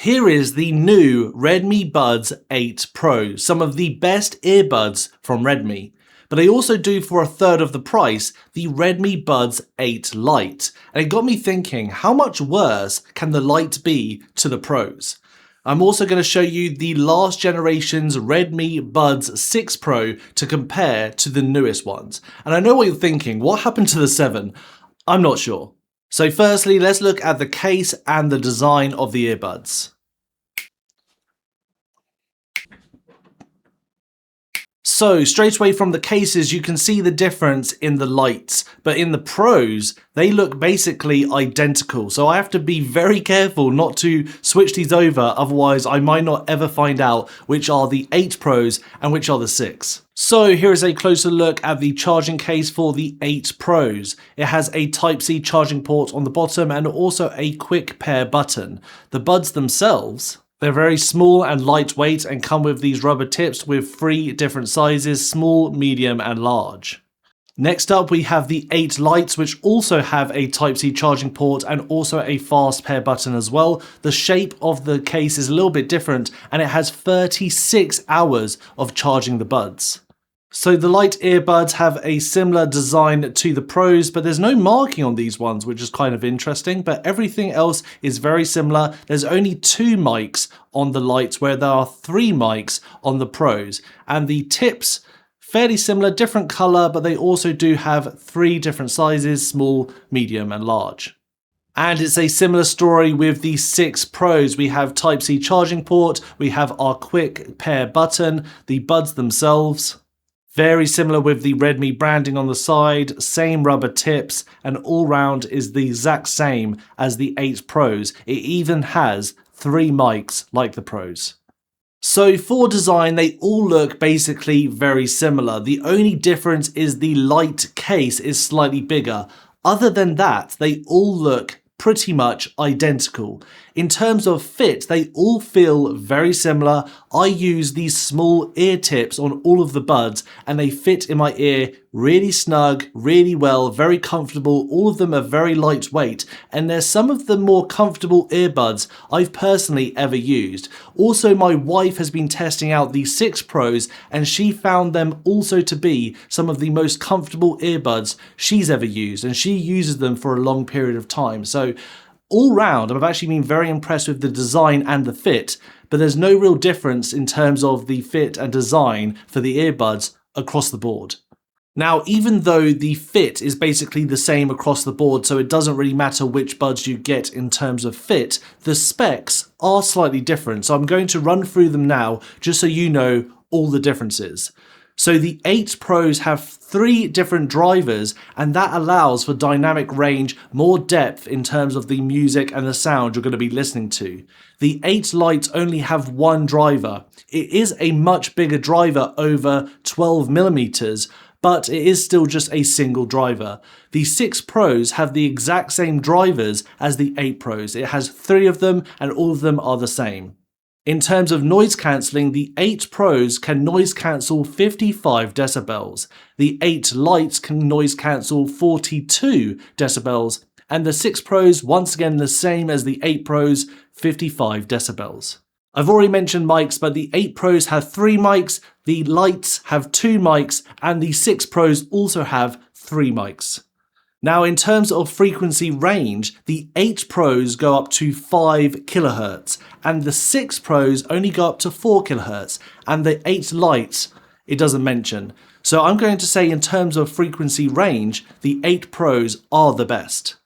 Here is the new Redmi Buds 8 Pro, some of the best earbuds from Redmi. But they also do for a third of the price the Redmi Buds 8 Lite. And it got me thinking, how much worse can the Lite be to the Pros? I'm also going to show you the last generation's Redmi Buds 6 Pro to compare to the newest ones. And I know what you're thinking, what happened to the 7? I'm not sure. So firstly, let's look at the case and the design of the earbuds. So straight away from the cases, you can see the difference in the Lites, but in the Pros, they look basically identical. So I have to be very careful not to switch these over, otherwise I might not ever find out which are the 8 Pros and which are the 6. So here is a closer look at the charging case for the 8 Pros. It has a Type-C charging port on the bottom and also a quick pair button. The buds themselves, they're very small and lightweight and come with these rubber tips with 3 different sizes, small, medium and large. Next up we have the 8 Lites, which also have a Type-C charging port and also a fast pair button as well. The shape of the case is a little bit different and it has 36 hours of charging the buds. So the Lite earbuds have a similar design to the Pros, but there's no marking on these ones, which is kind of interesting, but everything else is very similar. There's only 2 mics on the Lite where there are 3 mics on the Pros, and the tips, fairly similar, different color, but they also do have 3 different sizes, small, medium and large. And it's a similar story with the 6 Pros. We have Type-C charging port, we have our quick pair button, the buds themselves, very similar with the Redmi branding on the side, same rubber tips, and all round is the exact same as the 8 Pros. It even has 3 mics like the Pros. So for design, they all look basically very similar. The only difference is the Lite case is slightly bigger. Other than that, they all look pretty much identical. In terms of fit, they all feel very similar. I use these small ear tips on all of the buds and they fit in my ear really snug, really well, very comfortable. All of them are very lightweight and they're some of the more comfortable earbuds I've personally ever used. Also, my wife has been testing out the 6 Pros and she found them also to be some of the most comfortable earbuds she's ever used, and she uses them for a long period of time. So all round, I've actually been very impressed with the design and the fit, but there's no real difference in terms of the fit and design for the earbuds across the board. Now, even though the fit is basically the same across the board, so it doesn't really matter which buds you get in terms of fit, the specs are slightly different. So I'm going to run through them now, just so you know all the differences. So the 8 Pros have 3 different drivers, and that allows for dynamic range, more depth in terms of the music and the sound you're going to be listening to. The 8 Lites only have 1 driver. It is a much bigger driver, over 12mm, but it is still just a single driver. The 6 Pros have the exact same drivers as the 8 Pros. It has 3 of them and all of them are the same. In terms of noise cancelling, the 8 Pros can noise cancel 55 decibels. The 8 Lites can noise cancel 42 decibels. And the 6 Pros, once again the same as the 8 Pros, 55 decibels. I've already mentioned mics, but the 8 Pros have 3 mics, the Lites have 2 mics, and the 6 Pros also have 3 mics. Now, in terms of frequency range, the 8 Pros go up to 5 kHz, and the 6 Pros only go up to 4 kHz, and the 8 Lites, it doesn't mention. So I'm going to say in terms of frequency range, the 8 Pros are the best.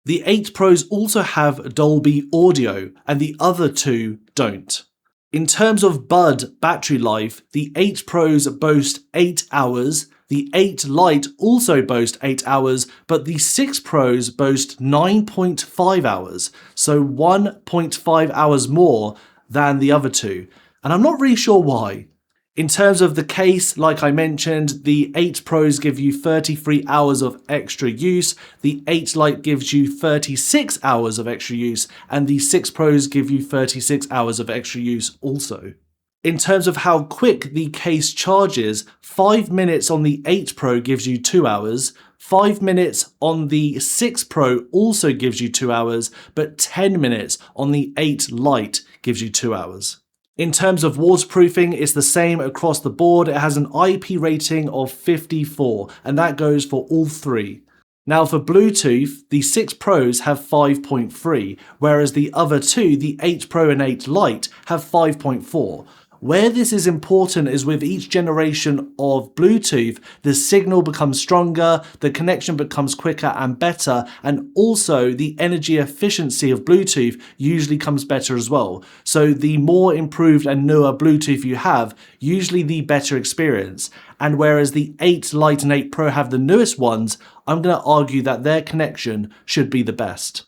The 8 Pros also have Dolby Audio, and the other 2 don't. In terms of bud battery life, the 8 Pros boast 8 hours, the 8 Lite also boast 8 hours, but the 6 Pros boast 9.5 hours, so 1.5 hours more than the other 2, and I'm not really sure why. In terms of the case, like I mentioned, the 8 Pros give you 33 hours of extra use, the 8 Lite gives you 36 hours of extra use, and the 6 Pros give you 36 hours of extra use also. In terms of how quick the case charges, 5 minutes on the 8 Pro gives you 2 hours, 5 minutes on the 6 Pro also gives you 2 hours, but 10 minutes on the 8 Lite gives you 2 hours. In terms of waterproofing, it's the same across the board. It has an IP rating of 54, and that goes for all three. Now for Bluetooth, the 6 Pros have 5.3, whereas the other two, the 8 Pro and 8 Lite, have 5.4. Where this is important is with each generation of Bluetooth, the signal becomes stronger, the connection becomes quicker and better, and also the energy efficiency of Bluetooth usually comes better as well. So the more improved and newer Bluetooth you have, usually the better experience. And whereas the 8 Lite and 8 Pro have the newest ones, I'm going to argue that their connection should be the best.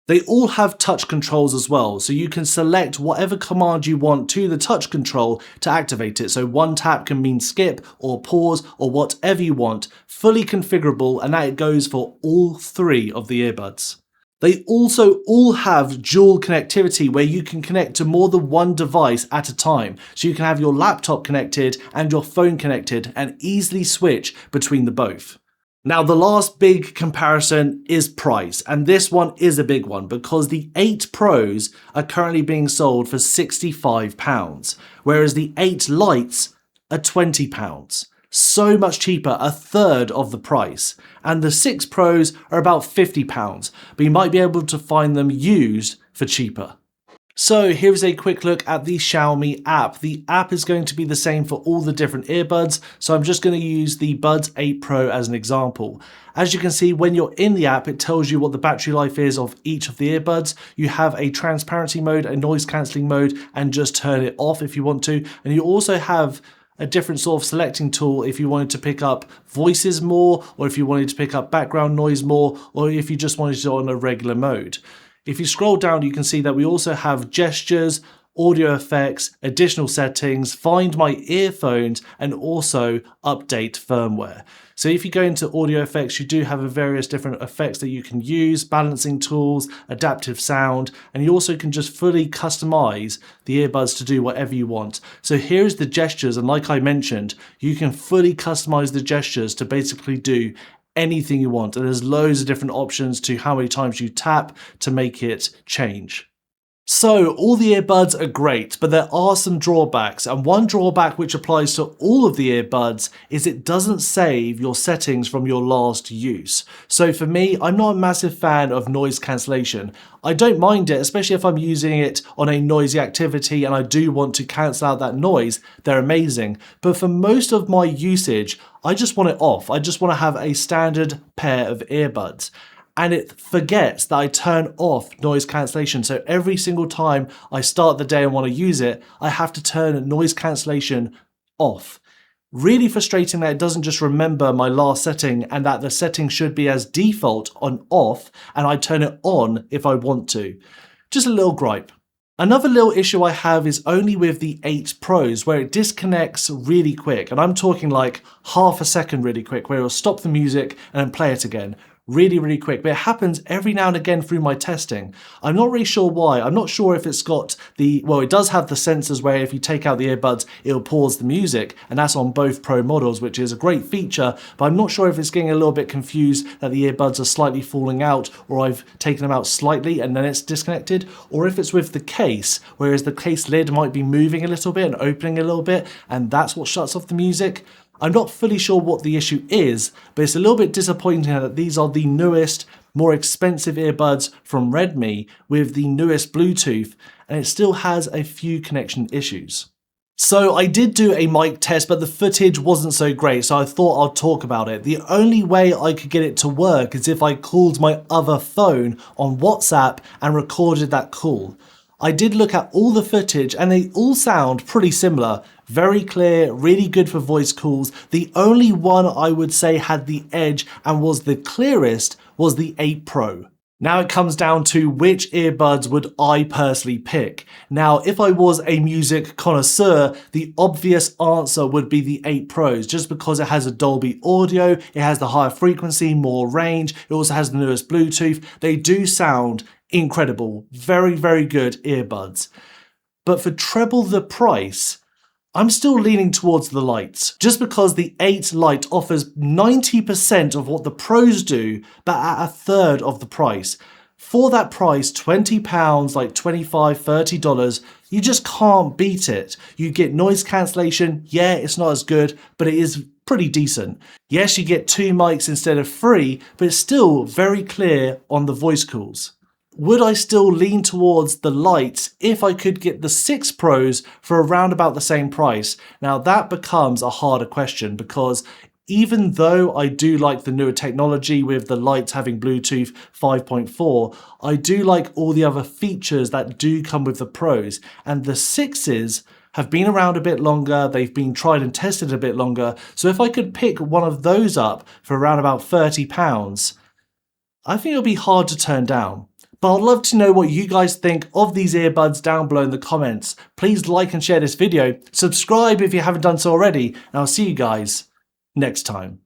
They all have touch controls as well, so you can select whatever command you want to the touch control to activate it. So one tap can mean skip or pause or whatever you want, fully configurable, and that goes for all three of the earbuds. They also all have dual connectivity where you can connect to more than one device at a time. So you can have your laptop connected and your phone connected and easily switch between the both. Now, the last big comparison is price, and this one is a big one because the 8 Pros are currently being sold for £65, whereas the 8 Lites are £20. So much cheaper, a third of the price. And the 6 Pros are about £50, but you might be able to find them used for cheaper. So here's a quick look at the Xiaomi app. The app is going to be the same for all the different earbuds, so I'm just going to use the Buds 8 Pro as an example. As you can see, when you're in the app, it tells you what the battery life is of each of the earbuds. You have a transparency mode, a noise cancelling mode, and just turn it off if you want to. And you also have a different sort of selecting tool if you wanted to pick up voices more, or if you wanted to pick up background noise more, or if you just wanted to on a regular mode. If you scroll down, you can see that we also have gestures, audio effects, additional settings, find my earphones, and also update firmware. So if you go into audio effects, you do have various different effects that you can use, balancing tools, adaptive sound, and you also can just fully customize the earbuds to do whatever you want. So here's the gestures, and like I mentioned, you can fully customize the gestures to basically do anything you want, and there's loads of different options to how many times you tap to make it change. So all the earbuds are great, but there are some drawbacks, and one drawback which applies to all of the earbuds is it doesn't save your settings from your last use. So for me, I'm not a massive fan of noise cancellation. I don't mind it, especially if I'm using it on a noisy activity and I do want to cancel out that noise. They're amazing. But for most of my usage, I just want it off. I just want to have a standard pair of earbuds. And it forgets that I turn off noise cancellation. So every single time I start the day and want to use it, I have to turn noise cancellation off. Really frustrating that it doesn't just remember my last setting and that the setting should be as default on off and I turn it on if I want to. Just a little gripe. Another little issue I have is only with the 8 Pros where it disconnects really quick. And I'm talking like half a second really quick where it'll stop the music and then play it again. Really quick, but it happens every now and again through my testing. I'm not really sure why. I'm not sure if it's got it does have the sensors where if you take out the earbuds, it'll pause the music, and that's on both Pro models, which is a great feature, but I'm not sure if it's getting a little bit confused that the earbuds are slightly falling out, or I've taken them out slightly and then it's disconnected, or if it's with the case, whereas the case lid might be moving a little bit and opening a little bit, and that's what shuts off the music. I'm not fully sure what the issue is, but it's a little bit disappointing that these are the newest, more expensive earbuds from Redmi with the newest Bluetooth, and it still has a few connection issues. So I did do a mic test, but the footage wasn't so great, so I thought I'd talk about it. The only way I could get it to work is if I called my other phone on WhatsApp and recorded that call. I did look at all the footage and they all sound pretty similar. Very clear, really good for voice calls. The only one I would say had the edge and was the clearest was the 8 Pro. Now it comes down to which earbuds would I personally pick. Now, if I was a music connoisseur, the obvious answer would be the 8 Pros, just because it has a Dolby audio, it has the higher frequency, more range, it also has the newest Bluetooth. They do sound incredible, very good earbuds. But for treble the price, I'm still leaning towards the Lites, just because the 8 Lite offers 90% of what the Pros do, but at a third of the price. For that price, £20, like $25, $30, you just can't beat it. You get noise cancellation, yeah, it's not as good, but it is pretty decent. Yes, you get 2 mics instead of 3, but it's still very clear on the voice calls. Would I still lean towards the Lite if I could get the 6 Pros for around about the same price? Now that becomes a harder question, because even though I do like the newer technology with the Lite having Bluetooth 5.4, I do like all the other features that do come with the Pros, and the 6s have been around a bit longer, they've been tried and tested a bit longer, so if I could pick one of those up for around about £30, I think it'll be hard to turn down. But I'd love to know what you guys think of these earbuds down below in the comments. Please like and share this video, subscribe if you haven't done so already, and I'll see you guys next time.